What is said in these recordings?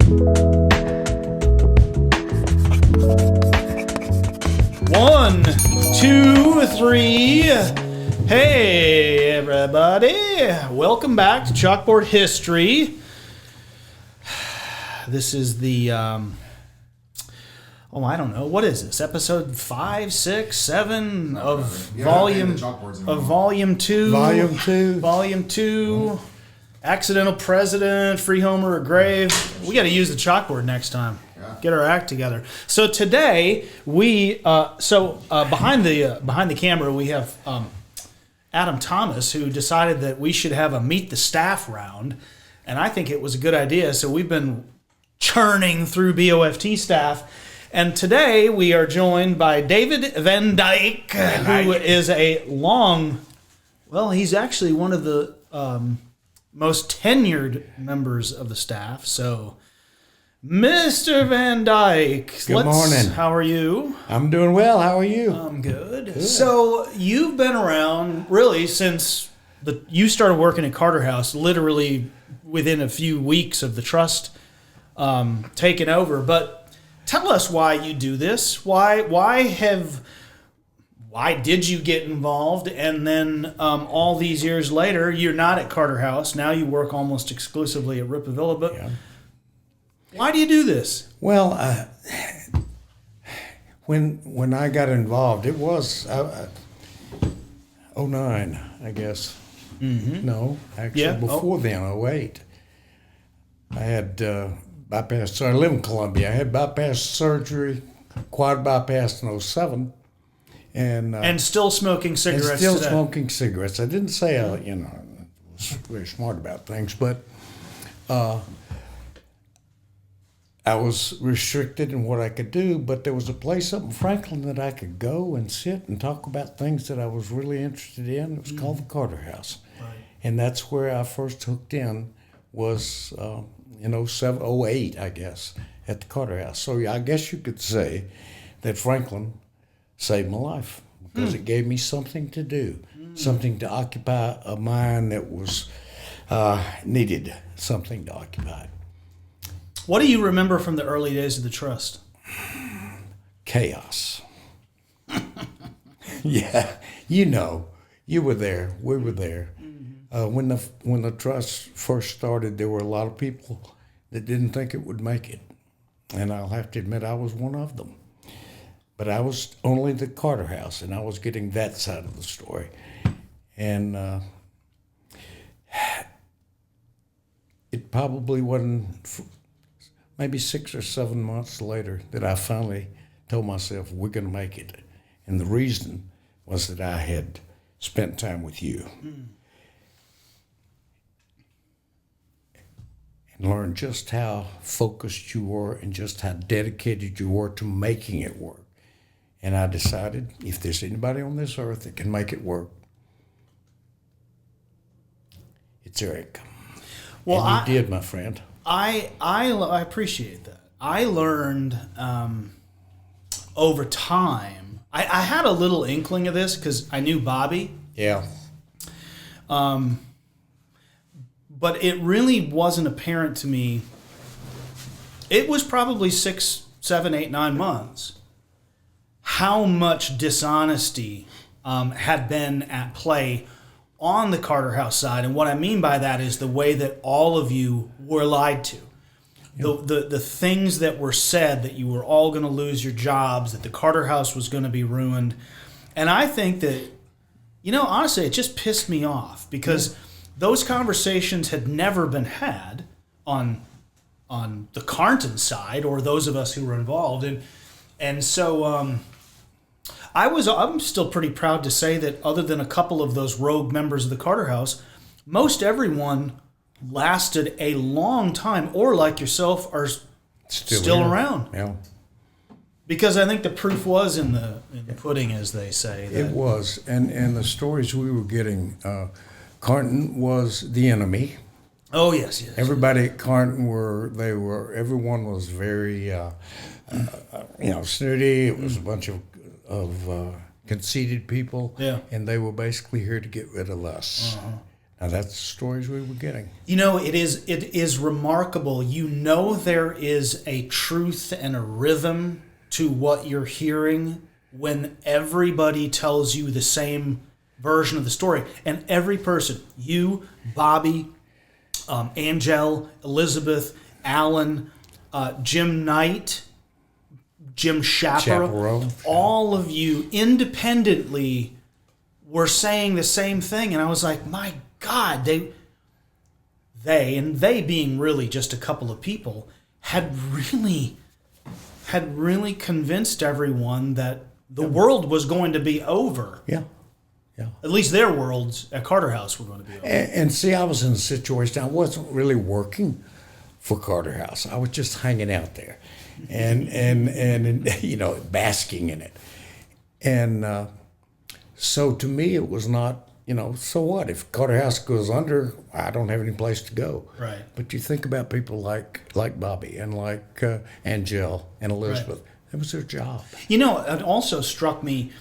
One, two, three. Hey, everybody. Welcome back to Chalkboard History. This is the, I don't know. What is this? Episode 5, 6, 7 of volume 2. Volume 2. Accidental President, Free Homer or Grave. We got to use the chalkboard next time. Get our act together. So today we behind the camera we have Adam Thomas, who decided that we should have a meet the staff round, and I think it was a good idea. So we've been churning through BOFT staff, and today we are joined by David Van Dyke, who is he's actually one of the most tenured members of the staff. So, Mr. Van Dyke, good morning. How are you? I'm doing well. How are you? I'm good. So you've been around really since you started working at Carter House, literally within a few weeks of the trust taking over. But tell us why you do this. Why did you get involved? And then all these years later, you're not at Carter House. Now you work almost exclusively at Ripa. But yeah. Why do you do this? Well, when I got involved, it was 09, I guess. Mm-hmm. No, actually before then, 08. I had bypass. So I live in Columbia. I had bypass surgery, quad bypass in 07. And still smoking cigarettes. And still smoking cigarettes. I didn't say I was very smart about things, but I was restricted in what I could do. But there was a place up in Franklin that I could go and sit and talk about things that I was really interested in. It was called the Carter House, right. And that's where I first hooked in. Was in 07, 08, I guess, at the Carter House. So I guess you could say that Franklin saved my life because it gave me something to do, something to occupy a mind that was needed something to occupy. What do you remember from the early days of the trust? Chaos. Yeah, you were there. We were there. When the trust first started, there were a lot of people that didn't think it would make it, and I'll have to admit I was one of them. But I was only the Carter House, and I was getting that side of the story. And it probably wasn't maybe 6 or 7 months later that I finally told myself, we're going to make it. And the reason was that I had spent time with you. And learned just how focused you were and just how dedicated you were to making it work. And I decided, if there's anybody on this earth that can make it work, it's Eric. Well, and you did, my friend. I appreciate that. I learned over time. I had a little inkling of this because I knew Bobby. Yeah. But it really wasn't apparent to me. It was probably 6, 7, 8, 9 months. How much dishonesty had been at play on the Carter House side. And what I mean by that is the way that all of you were lied to. Yep. The things that were said, that you were all going to lose your jobs, that the Carter House was going to be ruined. And I think that, honestly, it just pissed me off because those conversations had never been had on the Carnton side or those of us who were involved. And so I'm still pretty proud to say that other than a couple of those rogue members of the Carter House, most everyone lasted a long time, or like yourself, are still around. Yeah. Because I think the proof was in the pudding, as they say. It was, and the stories we were getting, Carnton was the enemy. Oh yes. Everybody at Carnton everyone was very, snooty. It was a bunch of conceited people, and they were basically here to get rid of us. Now that's the stories we were getting. It is remarkable. There is a truth and a rhythm to what you're hearing when everybody tells you the same version of the story. And every person, you, Bobby, Angel, Elizabeth, Alan, Jim Knight, Jim Chaparro, all of you independently were saying the same thing. And I was like, my God, they being really just a couple of people, had really convinced everyone that the world was going to be over. Yeah. Yeah. At least their worlds at Carter House were going to be over. And see, I was in a situation, I wasn't really working for Carter House. I was just hanging out there and basking in it. And so to me, it was not, so what? If Carter House goes under, I don't have any place to go. Right. But you think about people like Bobby and like Angel and Elizabeth. Right. That was their job. It also struck me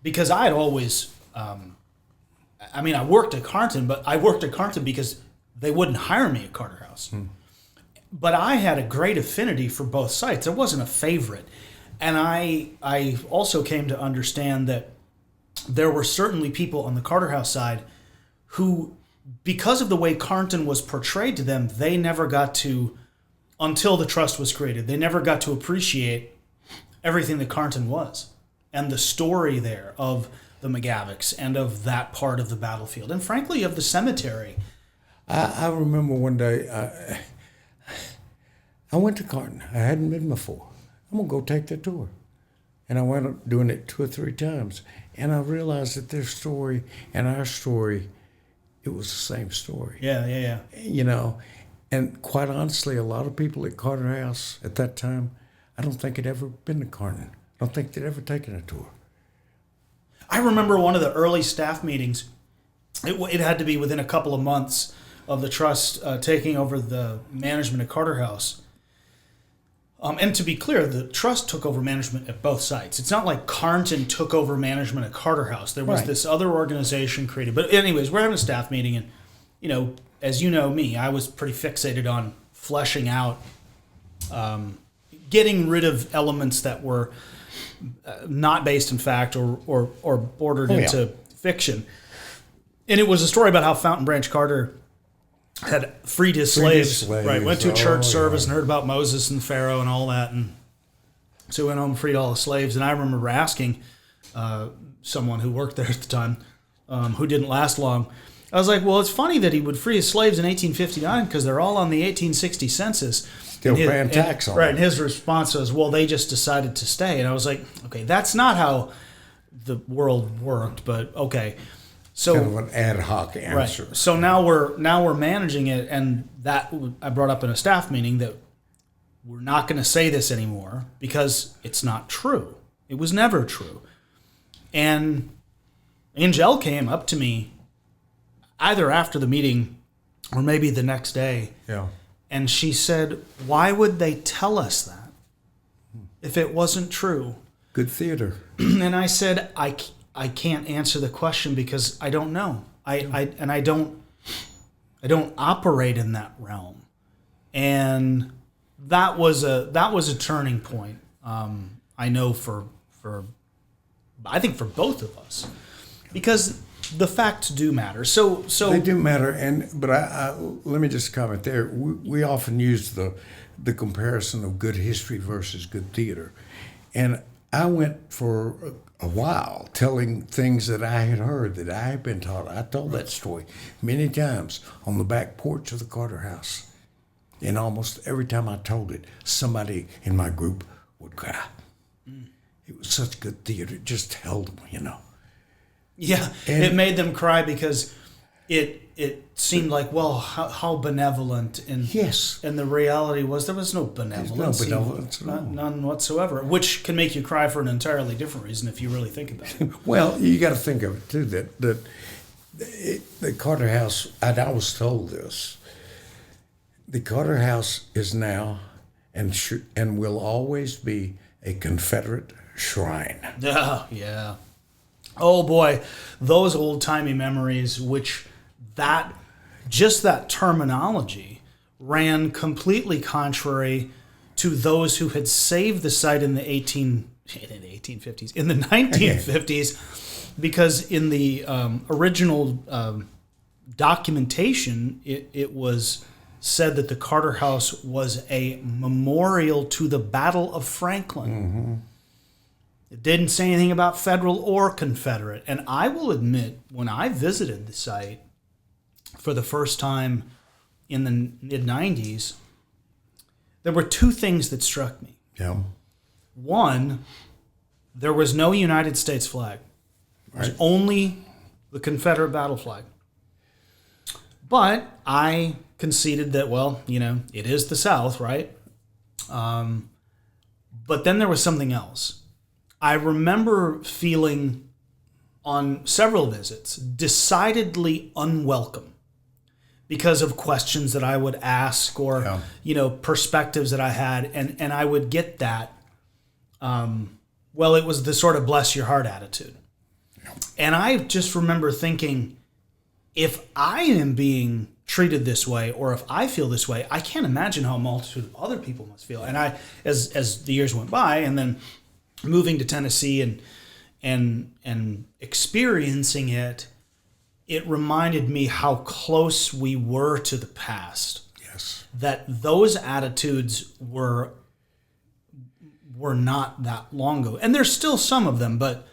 because I had always, I worked at Carnton, but I worked at Carnton because they wouldn't hire me at Carter House. But I had a great affinity for both sites. I wasn't a favorite. And I also came to understand that there were certainly people on the Carter House side who, because of the way Carnton was portrayed to them, they never got to, until the trust was created, they never got to appreciate everything that Carnton was and the story there of the McGavics and of that part of the battlefield and, frankly, of the cemetery. I remember one day I went to Carnton. I hadn't been before. I'm going to go take the tour. And I wound up doing it 2 or 3 times. And I realized that their story and our story, it was the same story. Yeah. And quite honestly, a lot of people at Carter House at that time, I don't think had ever been to Carnton. I don't think they'd ever taken a tour. I remember one of the early staff meetings. It had to be within a couple of months of the trust taking over the management at Carter House. And to be clear, the trust took over management at both sites. It's not like Carnton took over management at Carter House. There was this other organization created. But anyways, we're having a staff meeting, and as you know me, I was pretty fixated on fleshing out, getting rid of elements that were not based in fact or bordered into fiction. And it was a story about how Fountain Branch Carter had freed his slaves. Right, went to a church service and heard about Moses and Pharaoh and all that, and so he went home and freed all the slaves. And I remember asking someone who worked there at the time, who didn't last long, I was like, well, it's funny that he would free his slaves in 1859 because they're all on the 1860 census. Still paying tax on them. Right, and his response was, well, they just decided to stay. And I was like, okay, that's not how the world worked, but okay. So kind of an ad hoc answer. Right. So now we're managing it, and that I brought up in a staff meeting that we're not going to say this anymore because it's not true. It was never true. And Angel came up to me either after the meeting or maybe the next day. Yeah. And she said, "Why would they tell us that if it wasn't true?" Good theater. And I said, I can't answer the question because I don't know. I don't operate in that realm. And that was a turning point. I know for I think for both of us, because the facts do matter. So they do matter. But I let me just comment there. We often use the comparison of good history versus good theater, and I went for a while telling things that I had heard, that I had been taught. I told that story many times on the back porch of the Carter House. And almost every time I told it, somebody in my group would cry. It was such good theater. It just held them, Yeah, and it made them cry because it seemed like, well, how benevolent. And yes. And the reality was there was no benevolence. There's no benevolence at all. None whatsoever, which can make you cry for an entirely different reason if you really think about it. Well, you got to think of it, too, that the Carter House, and I was told this, the Carter House is now and will always be a Confederate shrine. Yeah. Oh, boy. Those old-timey memories, which that terminology ran completely contrary to those who had saved the site in the 1950s, because in the original documentation, it was said that the Carter House was a memorial to the Battle of Franklin. Mm-hmm. It didn't say anything about Federal or Confederate. And I will admit, when I visited the site for the first time in the mid-90s, there were two things that struck me. Yeah. One, there was no United States flag. There was only the Confederate battle flag. But I conceded that, well, it is the South, right? But then there was something else. I remember feeling on several visits decidedly unwelcome because of questions that I would ask or, perspectives that I had. And I would get that, it was the sort of bless your heart attitude. Yeah. And I just remember thinking, if I am being treated this way, or if I feel this way, I can't imagine how a multitude of other people must feel. And I, as the years went by, and then moving to Tennessee and experiencing it, it reminded me how close we were to the past. Yes. That those attitudes were not that long ago. And there's still some of them, but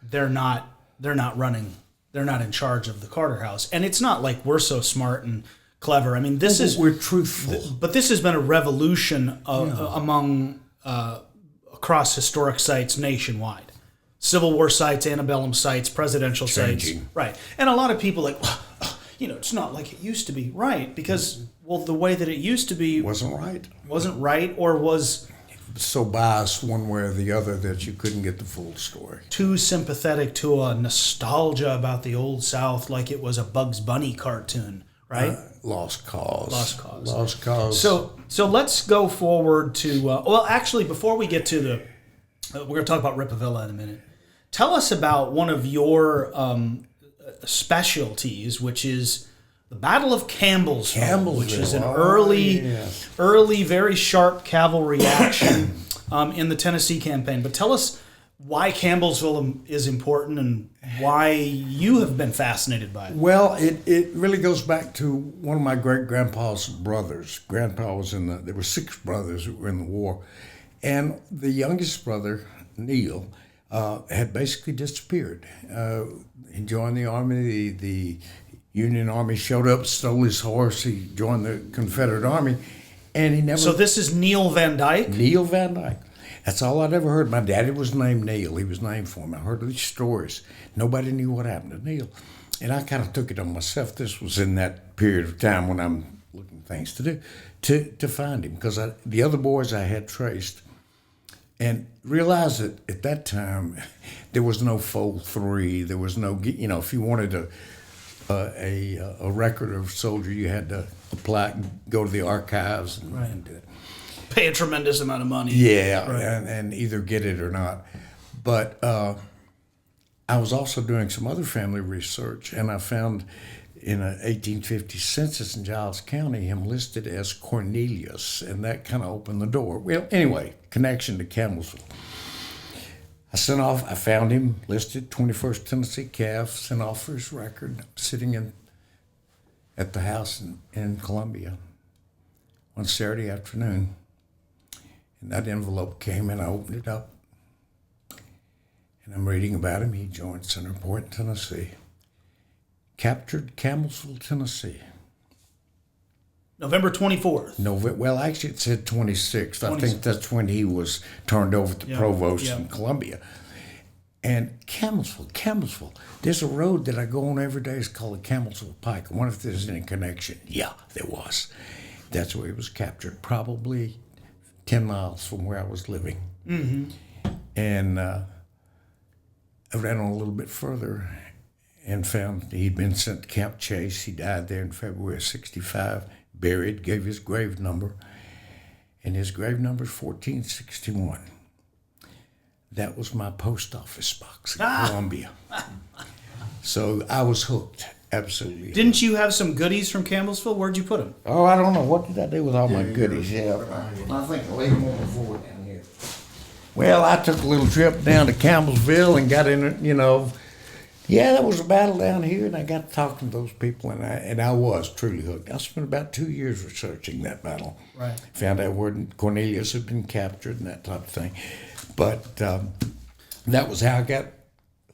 they're not running. They're not in charge of the Carter House. And it's not like we're so smart and clever. I mean, we're truthful. But this has been a revolution among across historic sites nationwide. Civil War sites, antebellum sites, presidential sites. Right. And a lot of people it's not like it used to be. Right. Because, the way that it used to be wasn't right. Wasn't right, or was so biased one way or the other that you couldn't get the full story. Too sympathetic to a nostalgia about the Old South, like it was a Bugs Bunny cartoon, right? Lost cause. Lost cause. So let's go forward to, actually, before we get to we're going to talk about Ripa Villa in a minute. Tell us about one of your specialties, which is the Battle of Campbellville, which is an early, very sharp cavalry action in the Tennessee campaign. But tell us why Campbellville is important and why you have been fascinated by it. Well, it really goes back to one of my great-grandpa's brothers. Grandpa was there were 6 brothers who were in the war. And the youngest brother, Neil, had basically disappeared. He joined the Army. The Union Army showed up, stole his horse. He joined the Confederate Army, and he never... So this is Neil Van Dyke? Neil Van Dyke. That's all I'd ever heard. My daddy was named Neil. He was named for him. I heard these stories. Nobody knew what happened to Neil. And I kind of took it on myself. This was in that period of time when I'm looking for things to do, to find him. Because the other boys I had traced, and realized that at that time, there was no Fold 3. There was no, if you wanted a record of a soldier, you had to apply, go to the archives and pay a tremendous amount of money. Yeah, right. and either get it or not. But I was also doing some other family research, and I found in an 1850 census in Giles County him listed as Cornelius, and that kind of opened the door. Well, anyway, connection to Campbellville. I found him listed, 21st Tennessee Cav, sent off for his record, sitting at the house in Columbia one Saturday afternoon. And that envelope came, and I opened it up. And I'm reading about him. He joined Centerport, Tennessee. Captured Campbellville, Tennessee. November 24th. Well, actually, it said 26th. I think that's when he was turned over to provost in Columbia. And Campbellville. There's a road that I go on every day. It's called the Campbellville Pike. I wonder if there's any connection. Yeah, there was. That's where he was captured, probably 10 miles from where I was living. Mm-hmm. And I ran on a little bit further and found he'd been sent to Camp Chase. He died there in February of 1965. Buried, gave his grave number, and his grave number is 1461. That was my post office box in Columbia. So I was hooked. Absolutely. Didn't you have some goodies from Campbellsville? Where'd you put them? Oh, I don't know. What did I do with all my goodies? Yeah, I think I laid them on the floor down here. Well, I took a little trip down to Campbellsville and got in, yeah, there was a battle down here, and I got talking to those people, and I was truly hooked. I spent about 2 years researching that battle. Right. Found out where Cornelius had been captured and that type of thing. But that was how I got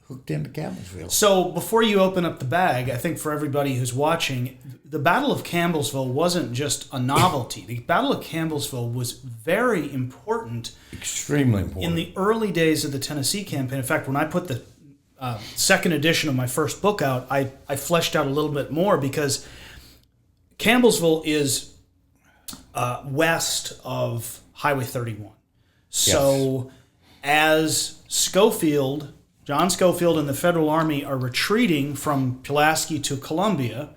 hooked into Campbellsville. So before you open up the bag, I think for everybody who's watching, the Battle of Campbellsville wasn't just a novelty. The Battle of Campbellsville was very important. Extremely important. In the early days of the Tennessee campaign. In fact, when I put the second edition of my first book out, I fleshed out a little bit more because Campbellsville is west of Highway 31. So as John Schofield and the Federal Army are retreating from Pulaski to Columbia,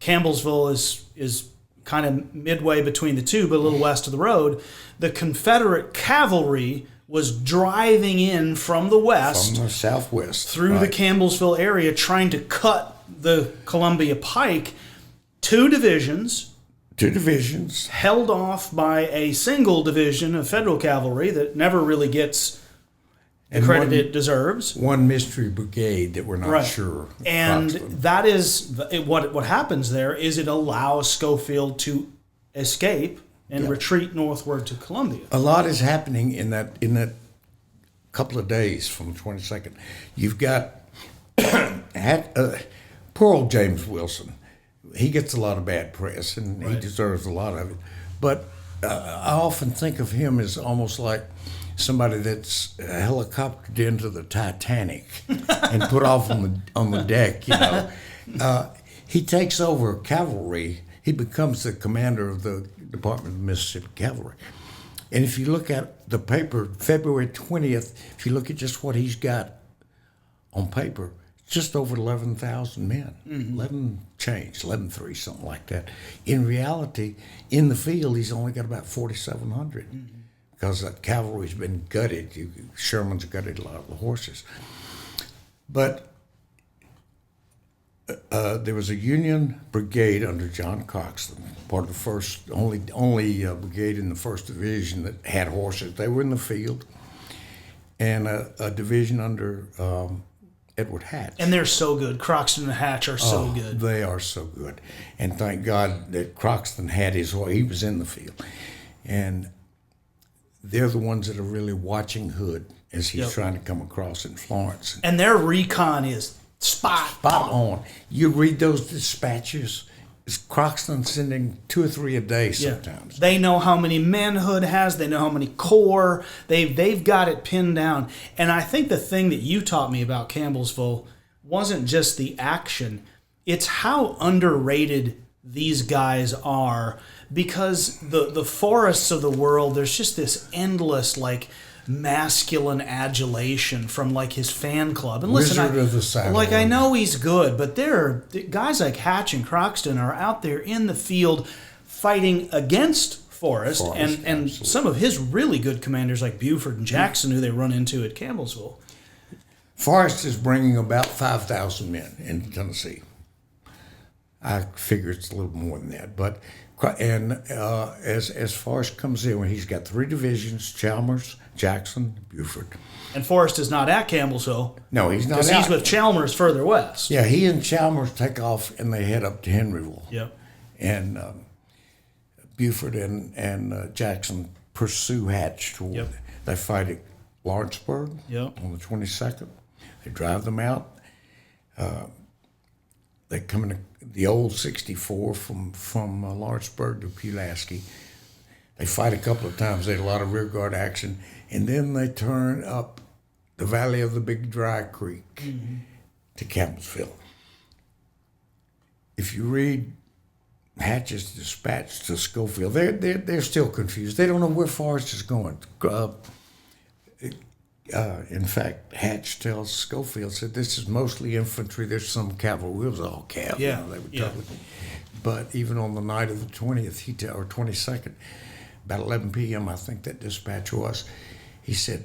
Campbellsville is kind of midway between the two, but a little west of the road. The Confederate cavalry was driving in from the west, from the southwest, through the Campbellsville area, trying to cut the Columbia Pike. Two divisions held off by a single division of Federal cavalry that never really gets the credit it deserves. One mystery brigade that we're not sure. And that is what happens there is it allows Schofield to escape and retreat northward to Columbia. A lot is happening in that couple of days from the 22nd. You've got poor old James Wilson. He gets a lot of bad press, and he deserves a lot of it. But I often think of him as almost like somebody that's helicoptered into the Titanic and put off on the deck. He takes over cavalry. He becomes the commander of the Department of Mississippi Cavalry. And if you look at the paper, February 20th, if you look at just what he's got on paper, just over 11,000 men, 11,3, something like that. In reality, in the field, he's only got about 4,700 because the cavalry's been gutted. Sherman's gutted a lot of the horses. But there was a Union brigade under John Croxton, part of the first, only brigade in the 1st Division that had horses. They were in the field, and a division under Edward Hatch. And they're so good. Croxton and Hatch are so good. They are so good. And thank God that Croxton had his way. He was in the field. And they're the ones that are really watching Hood as he's trying to come across in Florence. And their recon is spot on. You read those dispatches, it's Croxton sending 2 or 3 a day sometimes. They know how many men Hood has. They know how many corps. They've got it pinned down. And I think the thing that you taught me about Campbellsville wasn't just the action. It's how underrated these guys are, because the forests of the world, there's just this endless masculine adulation from his fan club. And listen, I know he's good, but there are guys like Hatch and Croxton are out there in the field fighting against Forrest and some of his really good commanders like Buford and Jackson, who they run into at Campbellsville. Forrest is bringing about 5,000 men into Tennessee. I figure it's a little more than that, but as Forrest comes in, when he's got 3 divisions: Chalmers, Jackson, Buford. And Forrest is not at Campbellsville. No, he's not. Because he's with Chalmers further west. Yeah, he and Chalmers take off and they head up to Henryville. Yep. And Buford and Jackson pursue Hatch toward. They fight at Lawrenceburg on the 22nd. They drive them out. They come in the old 64 from Lawrenceburg to Pulaski. They fight a couple of times. They had a lot of rearguard action. And then they turn up the valley of the Big Dry Creek to Campbellsville. If you read Hatch's dispatch to Schofield, they're still confused. They don't know where Forrest is going. In fact, Hatch tells Schofield, said, this is mostly infantry. There's some cavalry. It was all cav. Yeah. They were totally. But even on the night of the 20th, or 22nd, about 11 p.m., I think that dispatch was, he said,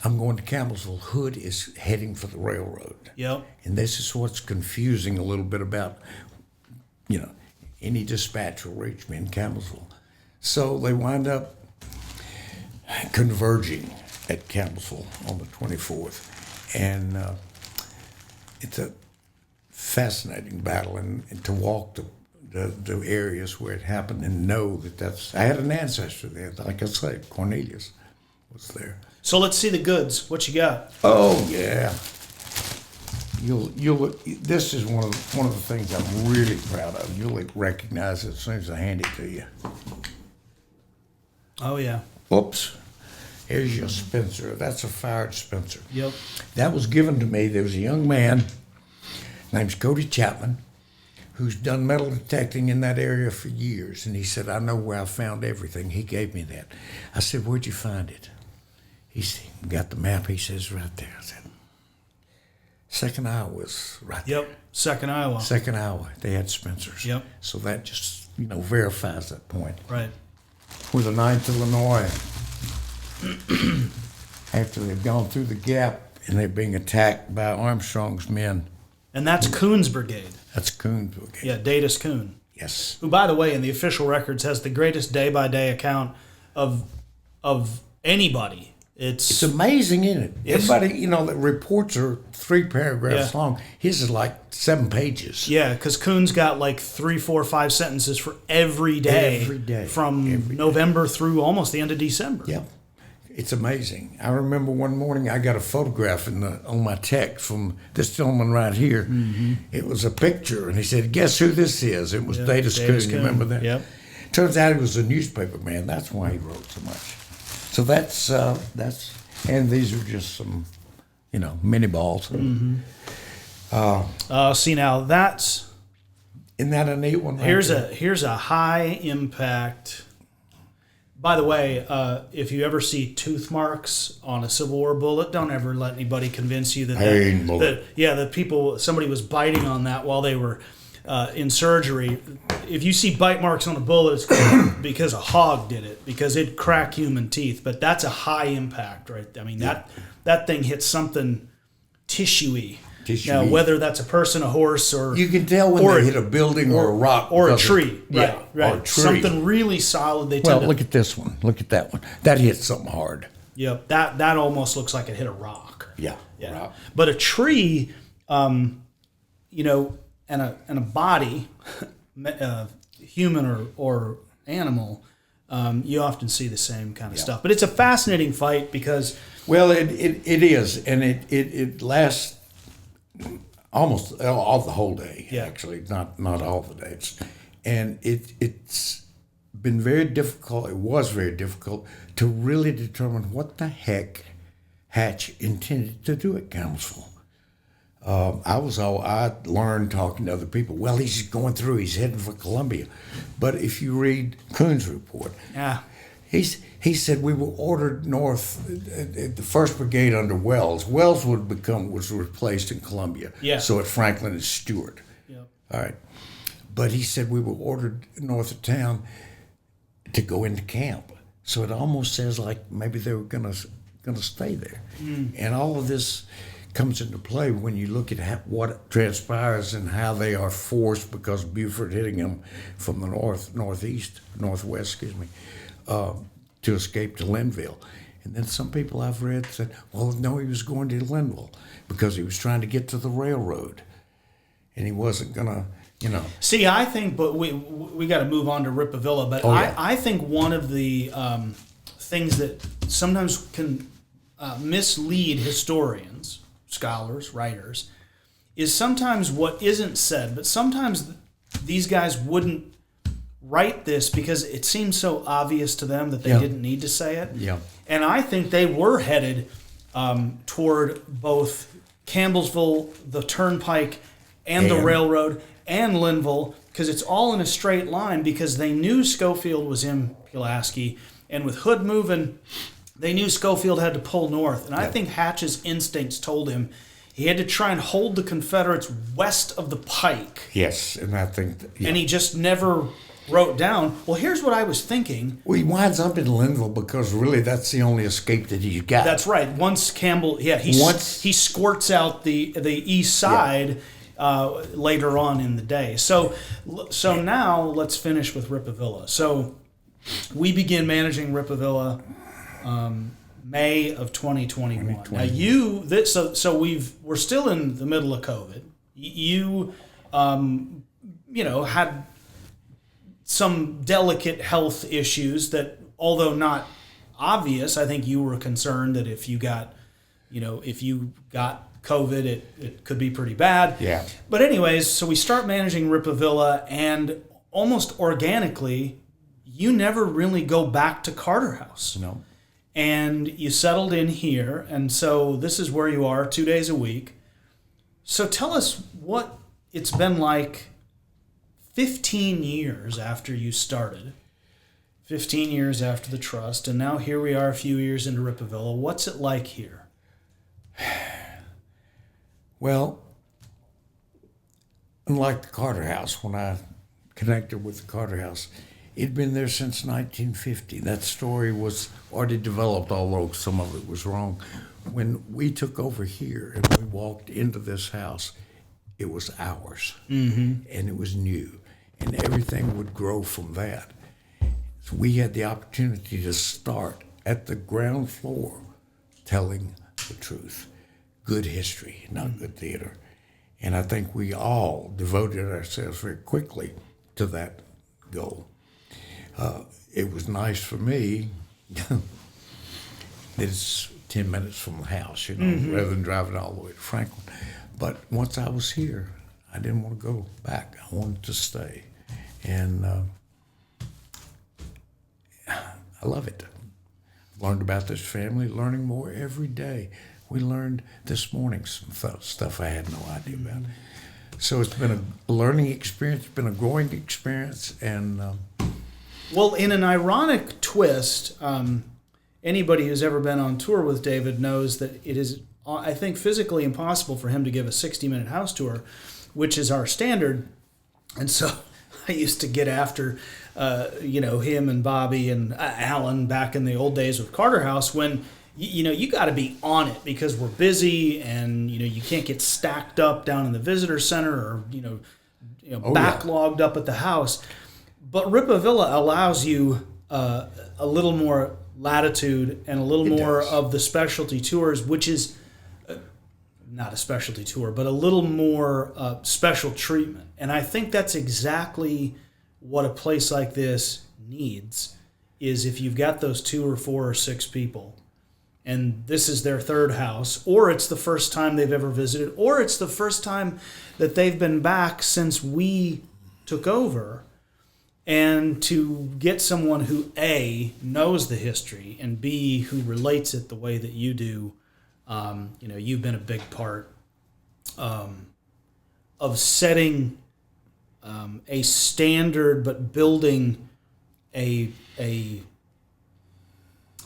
I'm going to Campbellsville. Hood is heading for the railroad. Yep. And this is what's confusing a little bit about, any dispatch will reach me in Campbellsville. So they wind up converging at Campbellsville on the 24th. And it's a fascinating battle, and to walk the areas where it happened and know that I had an ancestor there. Like I said, Cornelius was there. So let's see the goods. What you got? Oh yeah. You'll. This is one of the things I'm really proud of. You'll recognize it as soon as I hand it to you. Oh yeah. Oops. Here's your Spencer. That's a fired Spencer. Yep. That was given to me. There was a young man named Cody Chapman who's done metal detecting in that area for years. And he said, I know where I found everything. He gave me that. I said, where'd you find it? He got the map. He says, right there. I said, Second Iowa's right there. Yep. Second Iowa. Second Iowa. They had Spencers. Yep. So that just, verifies that point. Right. With the 9th Illinois, after they've gone through the gap and they're being attacked by Armstrong's men. And that's Coon's brigade. That's Coon's brigade. Yeah, Datus Coon. Yes. Who, by the way, in the official records has the greatest day-by-day account of anybody. It's amazing, isn't it? Everybody, the reports are 3 paragraphs long. His is like 7 pages. Yeah, because Coon's got like 3, 4, 5 sentences for every day. Every day. From November through almost the end of December. Yep. It's amazing. I remember one morning I got a photograph on my text from this gentleman right here. Mm-hmm. It was a picture, and he said, guess who this is? It was Datus Coon. You remember that? Yep. Turns out he was a newspaper man. That's why he wrote so much. So that's and these are just some, mini balls. Mm-hmm. See, now that's... Isn't that a neat one? Here's a high impact... By the way, if you ever see tooth marks on a Civil War bullet, don't ever let anybody convince you that somebody was biting on that while they were in surgery. If you see bite marks on a bullet, it's because a hog did it, because it'd crack human teeth. But that's a high impact, right? I mean, that thing hits something tissuey. Now, whether that's a person, a horse, or... You can tell when they hit a building or a rock. Or a tree. Right. Or a tree. Something really solid. Look at this one. Look at that one. That hit something hard. Yep. That almost looks like it hit a rock. Yeah. Rock. But a tree, and a body, human or animal, you often see the same kind of stuff. But it's a fascinating fight because... Well, it is. And it lasts... almost all the whole day, actually, not all the days. And it's been very difficult, it was very difficult, to really determine what the heck Hatch intended to do at Campbellsville. I learned talking to other people, well, he's going through, he's heading for Columbia. But if you read Coon's report, he said we were ordered north, the 1st Brigade under Wells. Wells was replaced in Columbia. Yeah. So at Franklin and Stewart. Yep. All right. But he said we were ordered north of town to go into camp. So it almost says like maybe they were gonna stay there. Mm. And all of this comes into play when you look at what transpires and how they are forced because Buford hitting them from the northwest, to escape to Linville. And then some people I've read said, well, no, he was going to Linville because he was trying to get to the railroad. And he wasn't going to, See, I think, but we got to move on to Ripa Villa, but I think one of the things that sometimes can mislead historians, scholars, writers, is sometimes what isn't said, but sometimes these guys wouldn't write this because it seems so obvious to them that they didn't need to say it. Yeah. And I think they were headed toward both Campbellsville, the Turnpike, and the railroad, and Linville, because it's all in a straight line because they knew Schofield was in Pulaski, and with Hood moving, they knew Schofield had to pull north. And I think Hatch's instincts told him he had to try and hold the Confederates west of the Pike. Yes, and I think... And he just never wrote down, well, here's what I was thinking. Well, he winds up in Linville because really that's the only escape that he's got. That's right. Once Campbell, he squirts out the east side later on in the day. So now let's finish with Ripa Villa. So we begin managing Ripa Villa May of 2021. Now we're still in the middle of COVID. You had some delicate health issues that, although not obvious, I think you were concerned that if you got COVID, it could be pretty bad. Yeah. But anyways, so we start managing Ripa Villa, and almost organically, you never really go back to Carter House. No. And you settled in here, and so this is where you are 2 days a week. So tell us what it's been like 15 years after you started, 15 years after the trust, and now here we are a few years into Ripa Villa. What's it like here? Well, unlike the Carter House, when I connected with the Carter House, it'd been there since 1950. That story was already developed, although some of it was wrong. When we took over here and we walked into this house, it was ours, and it was new, and everything would grow from that. So we had the opportunity to start at the ground floor telling the truth. Good history, not good theater. And I think we all devoted ourselves very quickly to that goal. It was nice for me that it's 10 minutes from the house, rather than driving all the way to Franklin. But once I was here, I didn't want to go back. I wanted to stay. And I love it. Learned about this family, learning more every day. We learned this morning some stuff I had no idea about. So it's been a learning experience, it's been a growing experience, and... Well, in an ironic twist, anybody who's ever been on tour with David knows that it is, I think, physically impossible for him to give a 60-minute house tour, which is our standard. And so I used to get after, him and Bobby and Alan back in the old days with Carter House when, you got to be on it because we're busy and, you can't get stacked up down in the visitor center or, backlogged up at the house. But Ripa Villa allows you a little more latitude and a little more of the specialty tours, which is not a specialty tour, but a little more special treatment. And I think that's exactly what a place like this needs, is if you've got those 2 or 4 or 6 people, and this is their third house, or it's the first time they've ever visited, or it's the first time that they've been back since we took over, and to get someone who, A, knows the history, and B, who relates it the way that you do. You've been a big part of setting a standard, but building a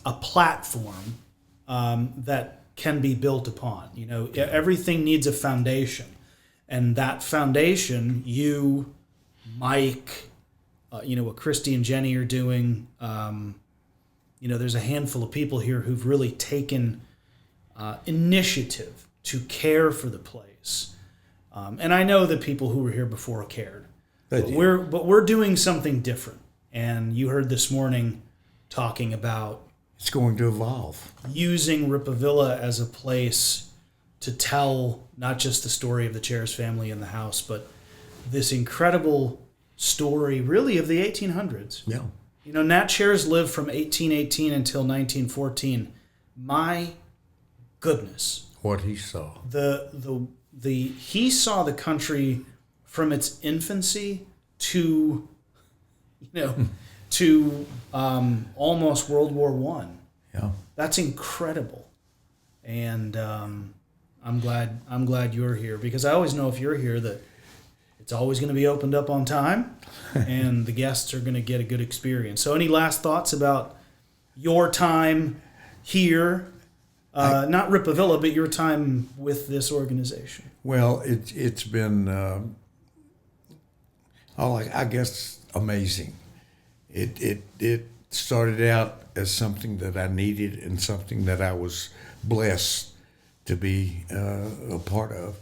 platform that can be built upon. Everything needs a foundation, and that foundation, you, Mike, what Christy and Jenny are doing. There's a handful of people here who've really taken initiative to care for the place. And I know that people who were here before cared. But we're doing something different. And you heard this morning talking about it's going to evolve. Using Ripa Villa as a place to tell not just the story of the Chairs family in the house, but this incredible story, really, of the 1800s. Yeah. Nat Chairs lived from 1818 until 1914. My goodness. What he saw. He saw the country from its infancy to, almost World War I. Yeah. That's incredible. And I'm glad you're here, because I always know if you're here that it's always going to be opened up on time, and the guests are going to get a good experience. So any last thoughts about your time here, not Ripa Villa, but your time with this organization? Well, it's been, I guess amazing. It started out as something that I needed and something that I was blessed to be a part of.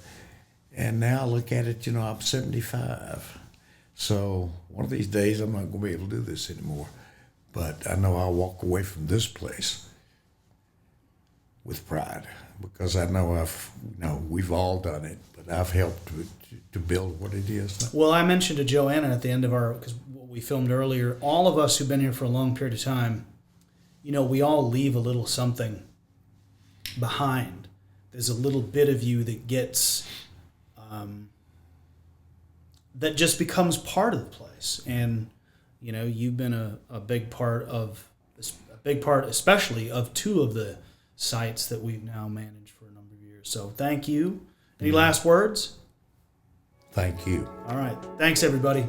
And now look at it, I'm 75. So one of these days I'm not going to be able to do this anymore. But I know I'll walk away from this place with pride because I know we've all done it, but I've helped to build what it is now. Well, I mentioned to Joanna at the end of because what we filmed earlier, all of us who've been here for a long period of time, we all leave a little something behind. There's a little bit of you that gets, that just becomes part of the place. And, you've been a big part especially of two of the sites that we've now managed for a number of years. So thank you. Any last words? Thank you. All right. Thanks, everybody.